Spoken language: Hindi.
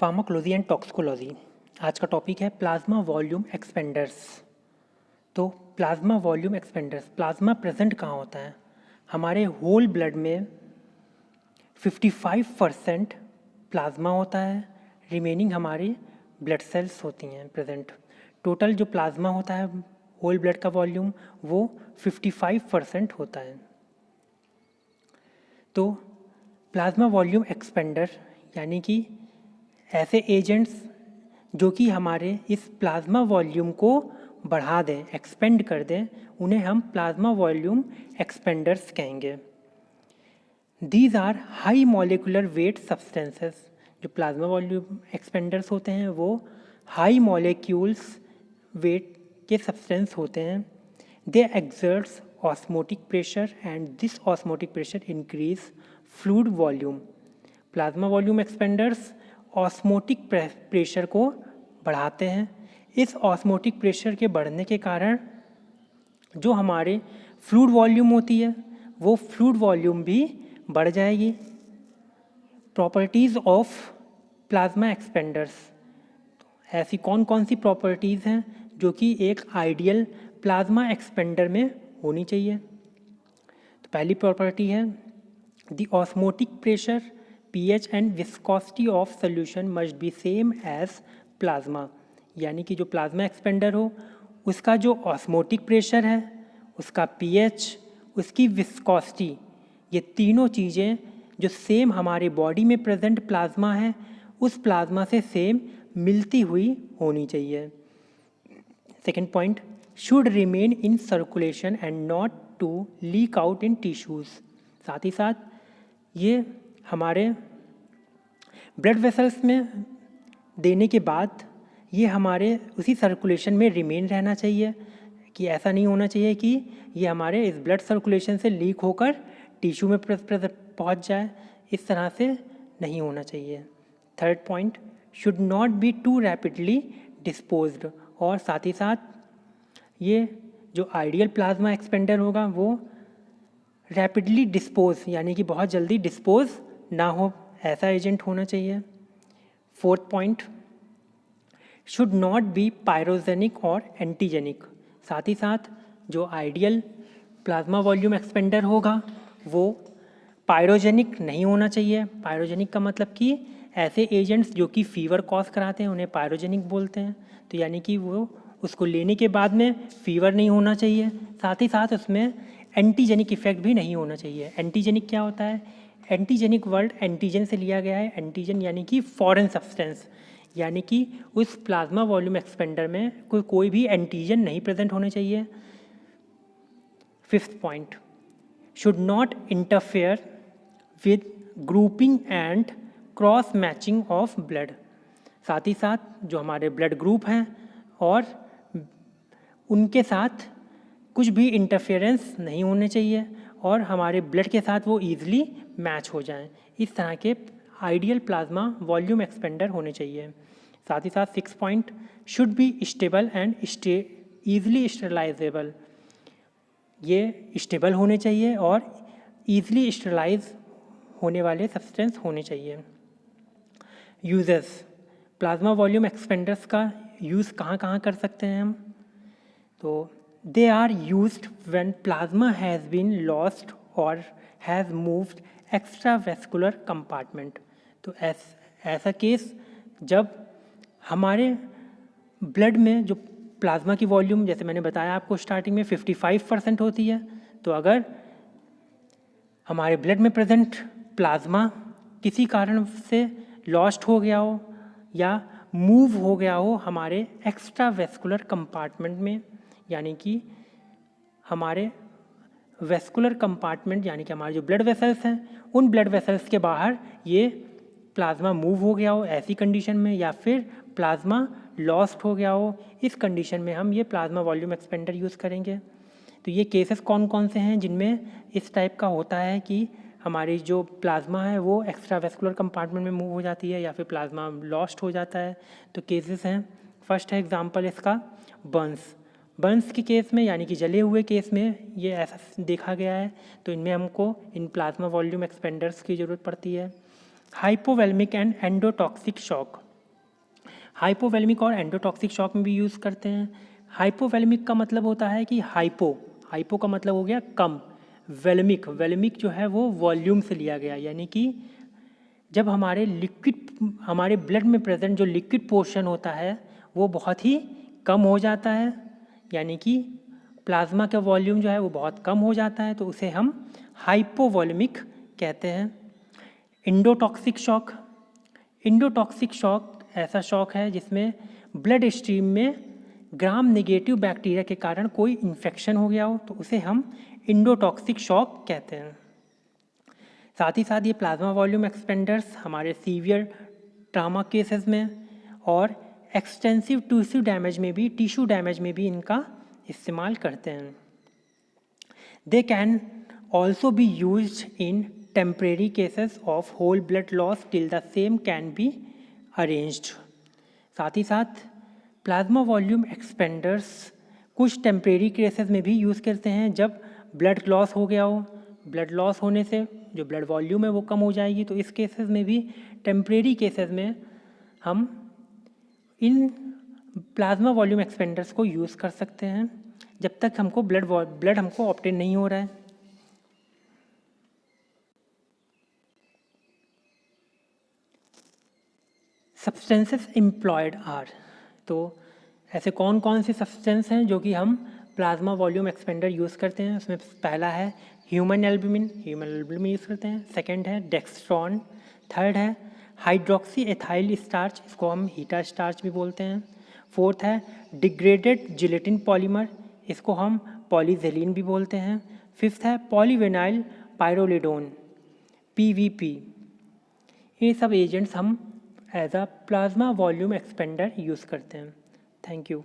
Pharmacology and toxicology. आज का टॉपिक है प्लाज्मा वॉल्यूम एक्सपेंडर्स। तो plasma volume expanders, plasma present कहाँ होता है? हमारे होल ब्लड में 55% प्लाज्मा होता है, रिमेनिंग हमारी ब्लड सेल्स होती हैं प्रेजेंट। टोटल जो प्लाज्मा होता है होल ब्लड का वॉल्यूम वो 55% होता है। तो प्लाज्मा वॉल्यूम एक्सपेंडर यानी कि ऐसे एजेंट्स जो कि हमारे इस प्लाज्मा वॉल्यूम को बढ़ा दें, एक्सपेंड कर दें, उन्हें हम प्लाज्मा वॉल्यूम एक्सपेंडर्स कहेंगे। These are high molecular weight substances. जो प्लाज्मा वॉल्यूम एक्सपेंडर्स होते हैं वो हाई मॉलिक्यूल्स वेट के सब्सटेंस होते हैं। They exerts osmotic pressure and this osmotic pressure increase fluid volume. Plasma volume expanders osmotic pressure को बढ़ाते हैं। इस ऑस्मोटिक प्रेशर के बढ़ने के कारण जो हमारे फ्लूइड वॉल्यूम होती है वो फ्लूइड वॉल्यूम भी बढ़ जाएगी। प्रॉपर्टीज़ ऑफ प्लाज्मा एक्सपेंडर्स, ऐसी कौन कौन सी प्रॉपर्टीज़ हैं जो कि एक आइडियल प्लाज्मा एक्सपेंडर में होनी चाहिए? तो पहली प्रॉपर्टी है the osmotic pressure, pH and viscosity of solution must be same as plasma. यानी कि जो प्लाज्मा एक्सपेंडर हो उसका जो ऑस्मोटिक प्रेशर है, उसका pH, उसकी विस्कोसिटी, ये तीनों चीज़ें जो सेम हमारे बॉडी में प्रेजेंट प्लाज्मा है उस प्लाज्मा से सेम मिलती हुई होनी चाहिए। Second point, should remain in circulation and not to leak out in tissues. साथ ही साथ ये हमारे ब्लड वेसल्स में देने के बाद ये हमारे उसी सर्कुलेशन में रिमेन रहना चाहिए, कि ऐसा नहीं होना चाहिए कि ये हमारे इस ब्लड सर्कुलेशन से लीक होकर टिश्यू में पहुंच जाए। इस तरह से नहीं होना चाहिए। Third point, should not be too rapidly disposed. और साथ ही साथ ये जो आइडियल प्लाज्मा एक्सपेंडर होगा वो रैपिडली डिस्पोज यानी कि बहुत जल्दी डिस्पोज ना हो, ऐसा एजेंट होना चाहिए। Fourth point, should not B pyrogenic और एंटीजेनिक। साथ ही साथ जो आइडियल प्लाज्मा वॉल्यूम एक्सपेंडर होगा वो पायरोजेनिक नहीं होना चाहिए। पायरोजेनिक का मतलब कि ऐसे एजेंट्स जो कि फीवर कॉज कराते हैं उन्हें पायरोजेनिक बोलते हैं। तो यानी कि वो उसको लेने के बाद में फीवर नहीं होना चाहिए, साथ ही साथ उसमें एंटीजेनिक इफेक्ट भी नहीं होना चाहिए। एंटीजेनिक क्या होता है? एंटीजेनिक वर्ड एंटीजन से लिया गया है। एंटीजन यानी कि फॉरेन सब्सटेंस, यानी कि उस प्लाज्मा वॉल्यूम एक्सपेंडर में कोई भी एंटीजन नहीं प्रेजेंट होने चाहिए। Fifth point, should not interfere with grouping and cross matching of blood. साथ ही साथ जो हमारे ब्लड ग्रुप हैं और उनके साथ कुछ भी इंटरफेरेंस नहीं होने चाहिए और हमारे ब्लड के साथ वो ईजिली मैच हो जाएं। इस तरह के आइडियल प्लाज्मा वॉल्यूम एक्सपेंडर होने चाहिए। साथ ही साथ six point, should be stable and easily sterilizable. ये स्टेबल होने चाहिए और ईजिली स्टेरलाइज होने वाले सब्सटेंस होने चाहिए। यूजेस, प्लाज्मा वॉल्यूम एक्सपेंडर्स का यूज़ कहाँ कहाँ कर सकते हैं हम? तो they are used when plasma has been lost or has moved extravascular compartment। तो ऐसा केस जब हमारे ब्लड में जो प्लाज्मा की वॉल्यूम, जैसे मैंने बताया आपको स्टार्टिंग में 55% होती है, तो अगर हमारे ब्लड में प्रेजेंट प्लाज्मा किसी कारण से लॉस्ट हो गया हो या मूव हो गया हो हमारे एक्स्ट्रावेस्कुलर कंपार्टमेंट में, यानी कि हमारे वेस्कुलर कंपार्टमेंट यानी कि हमारे जो ब्लड वेसल्स हैं उन ब्लड वेसल्स के बाहर ये प्लाज्मा मूव हो गया हो ऐसी कंडीशन में, या फिर प्लाज्मा लॉस्ट हो गया हो, इस कंडीशन में हम ये प्लाज्मा वॉल्यूम एक्सपेंडर यूज़ करेंगे। तो ये केसेस कौन कौन से हैं जिनमें इस टाइप का होता है कि हमारी जो प्लाज्मा है वो एक्स्ट्रावेस्कुलर कंपार्टमेंट में मूव हो जाती है या फिर प्लाज्मा लॉस्ट हो जाता है? तो केसेस हैं, फर्स्ट है एग्जांपल इसका बर्न्स के केस में, यानी कि जले हुए केस में ये ऐसा देखा गया है। तो इनमें हमको इन प्लाज्मा वॉल्यूम एक्सपेंडर्स की ज़रूरत पड़ती है। हाइपोवेल्मिक एंड एंडोटॉक्सिक शॉक, हाइपोवैलेमिक और एंडोटॉक्सिक शॉक में भी यूज़ करते हैं। हाइपोवैलेमिक का मतलब होता है कि हाइपो का मतलब हो गया कम, वेलेमिक जो है वो वॉल्यूम से लिया गया, यानी कि जब हमारे ब्लड में प्रेजेंट जो लिक्विड पोर्शन होता है वो बहुत ही कम हो जाता है, यानी कि प्लाज्मा का वॉल्यूम जो है वो बहुत कम हो जाता है, तो उसे हम हाइपोवॉल्यूमिक कहते हैं। इंडोटॉक्सिक शॉक ऐसा शॉक है जिसमें ब्लड स्ट्रीम में ग्राम नेगेटिव बैक्टीरिया के कारण कोई इन्फेक्शन हो गया हो, तो उसे हम इंडोटॉक्सिक शॉक कहते हैं। साथ ही साथ ये प्लाज्मा वॉल्यूम एक्सपेंडर्स हमारे सीवियर ट्रामा केसेस में और एक्सटेंसिव टिश्यू डैमेज में भी इनका इस्तेमाल करते हैं। They can also be used in temporary cases of whole blood loss till the same can be arranged. साथ ही साथ प्लाज्मा वॉल्यूम एक्सपेंडर्स कुछ टेम्परेरी केसेस में भी यूज़ करते हैं जब ब्लड लॉस हो गया हो। ब्लड लॉस होने से जो ब्लड वॉल्यूम है वो कम हो जाएगी, तो इस केसेस में भी टेम्परेरी केसेस में हम इन प्लाज्मा वॉल्यूम एक्सपेंडर्स को यूज़ कर सकते हैं जब तक हमको ब्लड हमको ऑब्टेन नहीं हो रहा है। सब्सटेंसेस एम्प्लॉयड आर, तो ऐसे कौन कौन से सब्सटेंस हैं जो कि हम प्लाज्मा वॉल्यूम एक्सपेंडर यूज़ करते हैं। उसमें पहला है ह्यूमन एल्ब्यूमिन यूज़ करते हैं। सेकंड है डेक्स्ट्रॉन। थर्ड है हाइड्रोक्सी एथाइल स्टार्च, इसको हम हीटा स्टार्च भी बोलते हैं। फोर्थ है डिग्रेडेड जिलेटिन पॉलीमर, इसको हम पॉलीजेलिन भी बोलते हैं। फिफ्थ है पॉलीविनाइल पायरोलिडोन PVP। ये सब एजेंट्स हम as a plasma volume expander use करते हैं। Thank you.